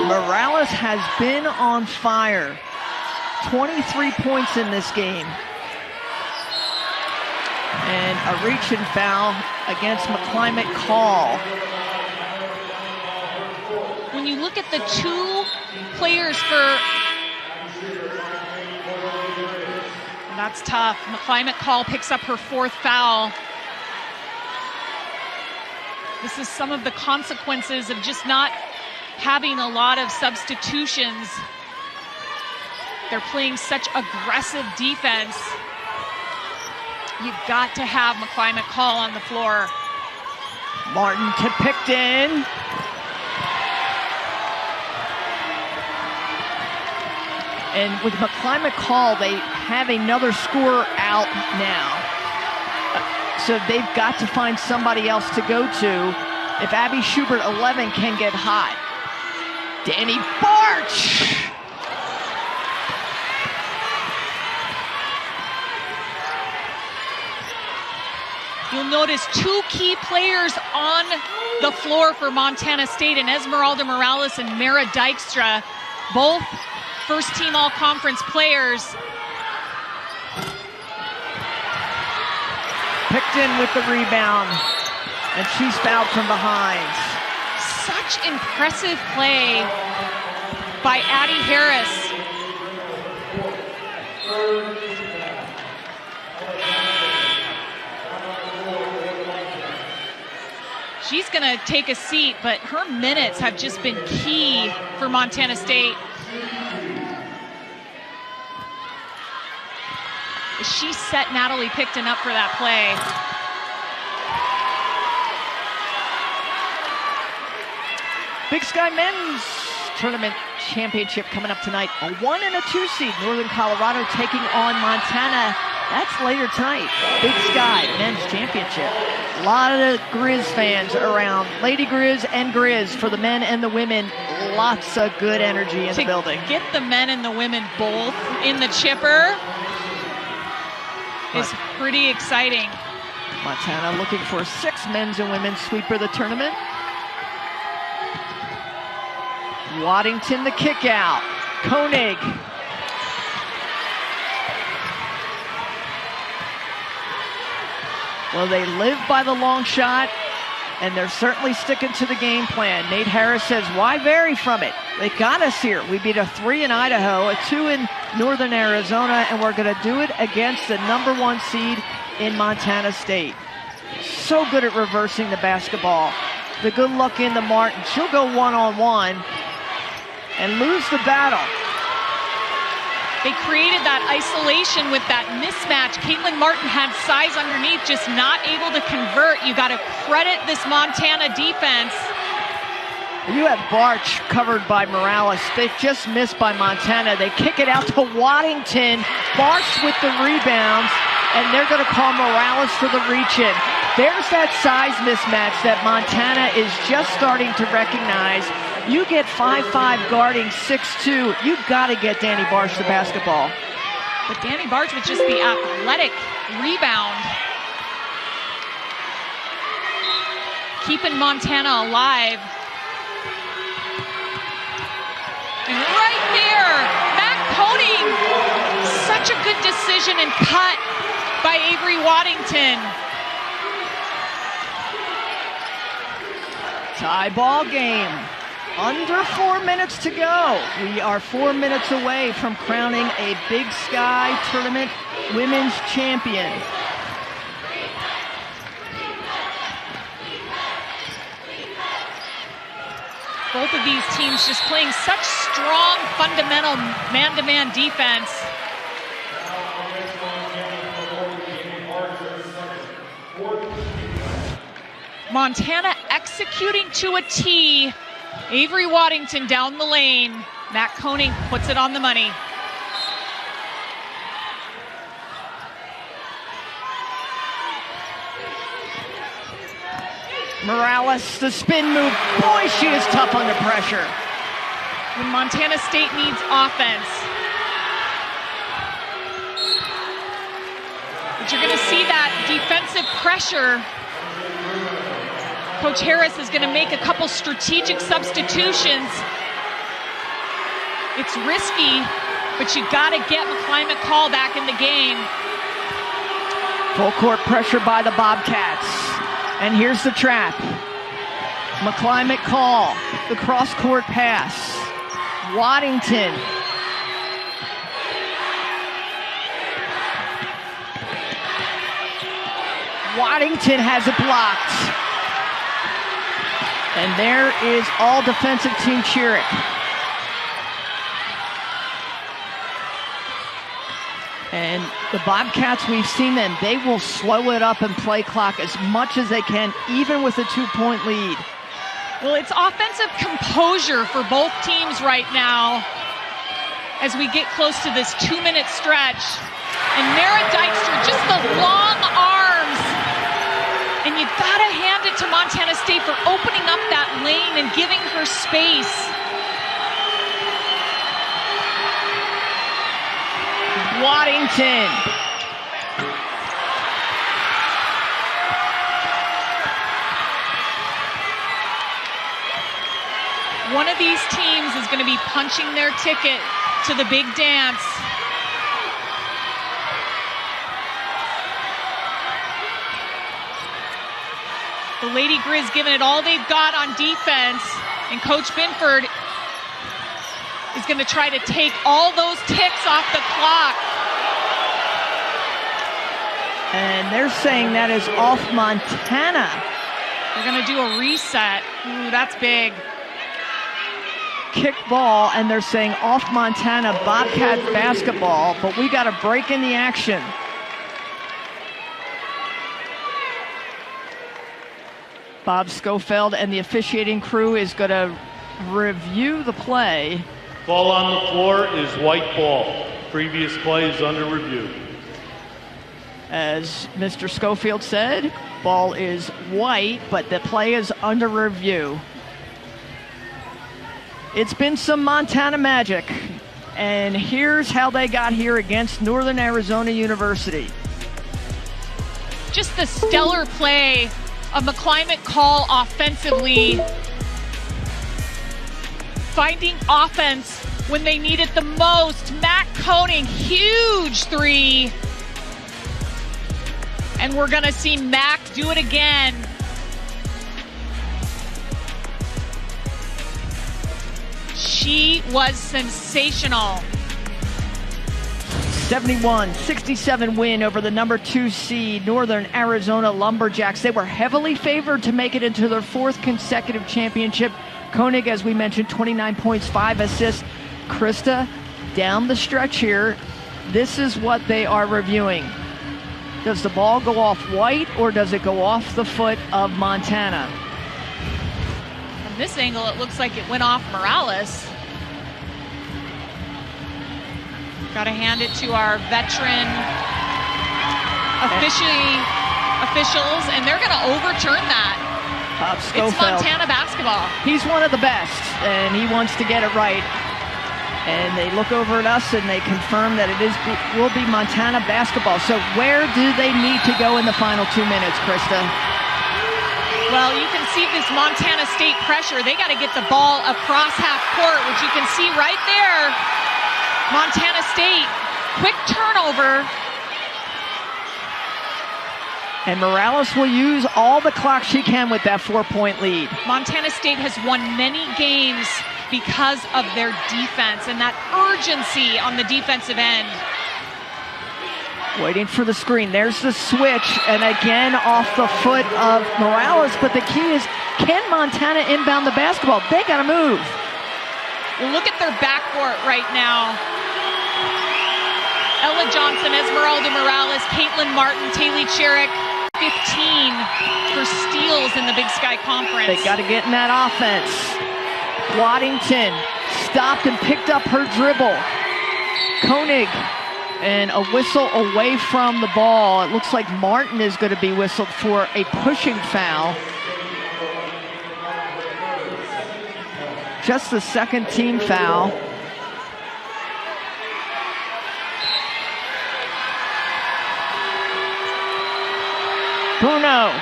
Morales has been on fire. 23 points in this game. And a reach and foul against McClimate Call. When you look at the 2 players for... That's tough. McClimate Call picks up her 4th foul. This is some of the consequences of just not having a lot of substitutions. They're playing such aggressive defense. You've got to have McClimate Call on the floor. Martin to Picton. And with McClimate Call, they have another scorer out now. So they've got to find somebody else to go to if Abby Schubert 11 can get hot. Danny Barch! You'll notice 2 key players on the floor for Montana State, and Esmeralda Morales and Mara Dykstra, both first-team all-conference players. Picton with the rebound, and she's fouled from behind. Such impressive play by Addie Harris. She's going to take a seat, but her minutes have just been key for Montana State. She set Natalie Picton up for that play. Big Sky Men's Tournament Championship coming up tonight. A 1 and a 2 seed, Northern Colorado taking on Montana. That's later tonight. Big Sky Men's Championship. A lot of Griz fans around. Lady Griz and Griz for the men and the women. Lots of good energy in the building. Get the men and the women both in the chipper is pretty exciting. Montana looking for 6 men's and women's sweeper of the tournament. Waddington the kick out. Koenig. Well, they live by the long shot, and they're certainly sticking to the game plan. Nate Harris says, why vary from it? They got us here. We beat a 3 in Idaho, a 2 in Northern Arizona, and we're going to do it against the #1 seed in Montana State. So good at reversing the basketball. The good luck into Martin. She'll go one-on-one and lose the battle. They created that isolation with that mismatch. Caitlin Martin had size underneath, just not able to convert. You got to credit this Montana defense. You have Barch covered by Morales. They just missed by Montana. They kick it out to Waddington. Barch with the rebounds. and they're going to call Morales for the reach-in. There's that size mismatch that Montana is just starting to recognize. You get 5'5" guarding 6'2", you've got to get Danny Barsh the basketball. But Danny Barsh with just the athletic rebound, keeping Montana alive. And right there, Matt Koenig, such a good decision and cut by Avery Waddington. Tie ball game. Under 4 minutes to go. We are 4 minutes away from crowning a Big Sky Tournament Women's Champion. Both of these teams just playing such strong, fundamental man-to-man defense. Montana executing to a T. Avery Waddington down the lane. Matt Koenig puts it on the money. Morales, the spin move. Boy, she is tough under pressure. When Montana State needs offense. But you're going to see that defensive pressure. Coach Harris is going to make a couple strategic substitutions. It's risky, but you got to get McClymonk Call back in the game. Full court pressure by the Bobcats. And here's the trap. McClymonk Call, the cross-court pass. Waddington. Waddington has it blocked. And there is all defensive team cheering. And the Bobcats, we've seen them, they will slow it up and play clock as much as they can, even with a 2-point lead. Well, it's offensive composure for both teams right now as we get close to this 2-minute stretch. And Mara Dykstra, just the long arms. And you gotta hand it to Montana State for opening up that lane and giving her space. Waddington. One of these teams is going to be punching their ticket to the big dance. The Lady Griz giving it all they've got on defense, and Coach Binford is going to try to take all those ticks off the clock. And they're saying that is off Montana. They're going to do a reset. Ooh, that's big. Kick ball, and they're saying off Montana, Bobcat basketball, but we got a break in the action. Bob Schofield and the officiating crew is going to review the play. Ball on the floor is white ball. Previous play is under review. As Mr. Schofield said, ball is white, but the play is under review. It's been some Montana magic, and here's how they got here against Northern Arizona University. Just the stellar play of McClymonk Call offensively. Finding offense when they need it the most. Matt Koenig, huge three. And we're going to see Mac do it again. She was sensational. 71-67 win over the number 2 seed Northern Arizona Lumberjacks. They were heavily favored to make it into their 4th consecutive championship. Koenig, as we mentioned, 29 points, 5 assists. Krista, down the stretch here, this is what they are reviewing. Does the ball go off white, or does it go off the foot of Montana? From this angle, it looks like it went off Morales. Got to hand it to our veteran officials, and they're going to overturn that. It's Montana basketball. He's one of the best, and he wants to get it right. And they look over at us and they confirm that will be Montana basketball. So where do they need to go in the final 2 minutes, Krista? Well, you can see this Montana State pressure. They got to get the ball across half court, which you can see right there. Montana State, quick turnover. And Morales will use all the clock she can with that 4-point lead. Montana State has won many games because of their defense and that urgency on the defensive end. Waiting for the screen. There's the switch, and again off the foot of Morales. But the key is, can Montana inbound the basketball? They got to move. Well, look at their backcourt right now. Ella Johnson, Esmeralda Morales, Caitlin Martin, Taylor Cherick, 15 for steals in the Big Sky Conference. They got to get in that offense. Waddington stopped and picked up her dribble. Koenig, and a whistle away from the ball. It looks like Martin is going to be whistled for a pushing foul. Just the second team foul. Bruno,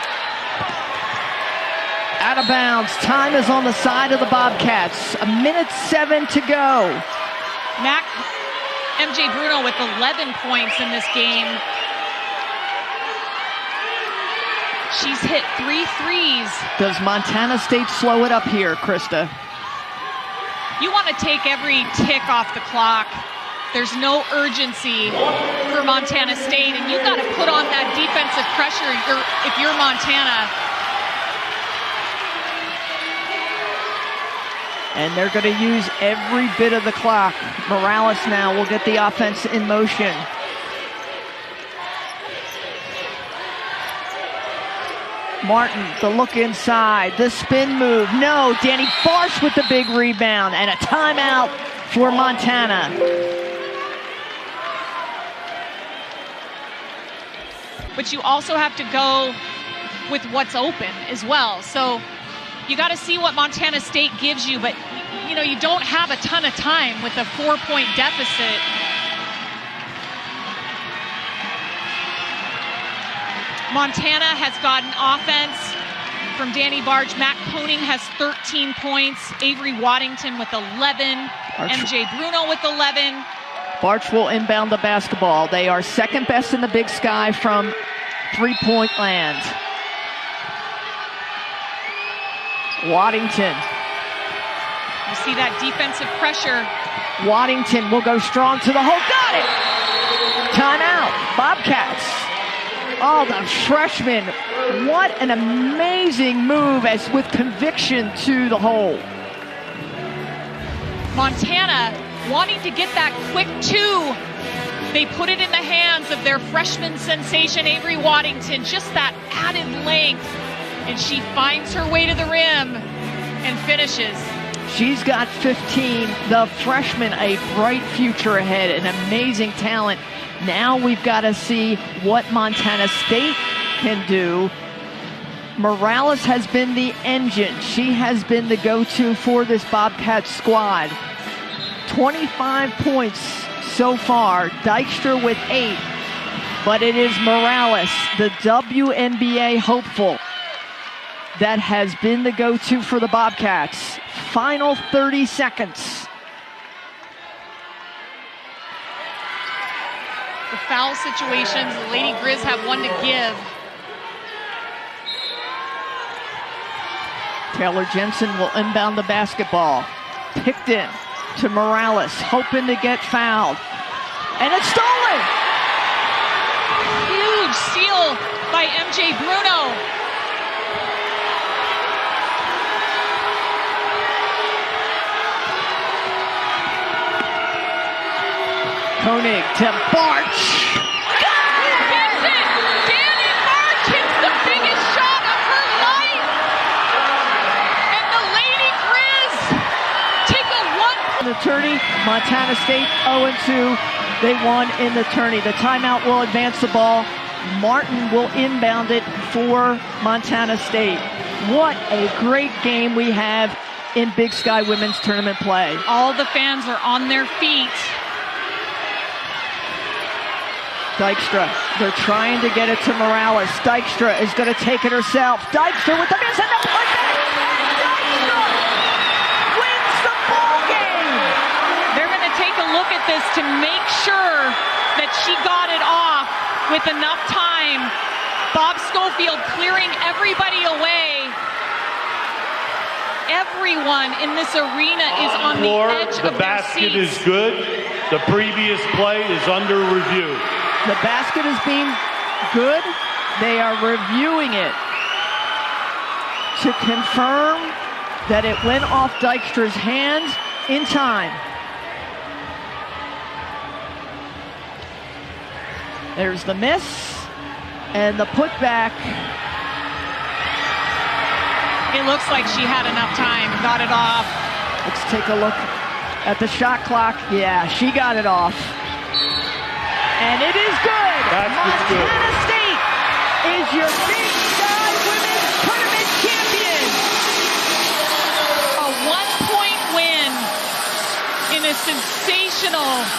out of bounds. Time is on the side of the Bobcats. 1:07 to go. MJ Bruno with 11 points in this game. She's hit 3 threes. Does Montana State slow it up here, Krista? You want to take every tick off the clock. There's no urgency for Montana State, and you've got to put on that defensive pressure if you're Montana. And they're going to use every bit of the clock. Morales now will get the offense in motion. Martin, the look inside, the spin move. No, Danny Farsh with the big rebound, and a timeout for Montana. But you also have to go with what's open as well. So you got to see what Montana State gives you, but you know, you don't have a ton of time with a 4-point deficit. Montana has gotten offense from Danny Barge. Matt Koenig has 13 points. Avery Waddington with 11. MJ Bruno with 11. Barch will inbound the basketball. They are second best in the Big Sky from three-point land. Waddington. You see that defensive pressure. Waddington will go strong to the hole. Got it! Timeout. Bobcats. Oh, the freshman. What an amazing move as with conviction to the hole. Montana wanting to get that quick 2. They put it in the hands of their freshman sensation, Avery Waddington. Just that added length. And she finds her way to the rim and finishes. She's got 15. The freshman, a bright future ahead, an amazing talent. Now we've got to see what Montana State can do. Morales has been the engine. She has been the go-to for this Bobcat squad. 25 points so far. Dykstra with 8. But it is Morales, the WNBA hopeful, that has been the go-to for the Bobcats. Final 30 seconds. The foul situations, the Lady Griz have one to give. Taylor Jensen will inbound the basketball. Picked in to Morales, hoping to get fouled. And it's stolen! Huge steal by MJ Bruno. Koenig to Barch. He gets it! Danny Barch hits the biggest shot of her life! And the Lady Griz take a 1. The tourney, Montana State 0-2. They won in the tourney. The timeout will advance the ball Martin will inbound it for Montana State. What a great game we have in Big Sky Women's Tournament play. All the fans are on their feet. Dykstra, they're trying to get it to Morales. Dykstra is going to take it herself. Dykstra with the miss and the putback. Dykstra wins the ball game. They're going to take a look at this to make sure that she got it off with enough time. Bob Schofield clearing everybody away. Everyone in this arena is on the edge of their seats. The basket is good. The previous play is under review. The basket is being good. They are reviewing it to confirm that it went off Dykstra's hands in time. There's the miss and the putback. It looks like she had enough time, got it off. Let's take a look at the shot clock. Yeah, she got it off. And it is good. Basket's good. Montana State is your Big Sky Women's Tournament champion. A 1-point win in a sensational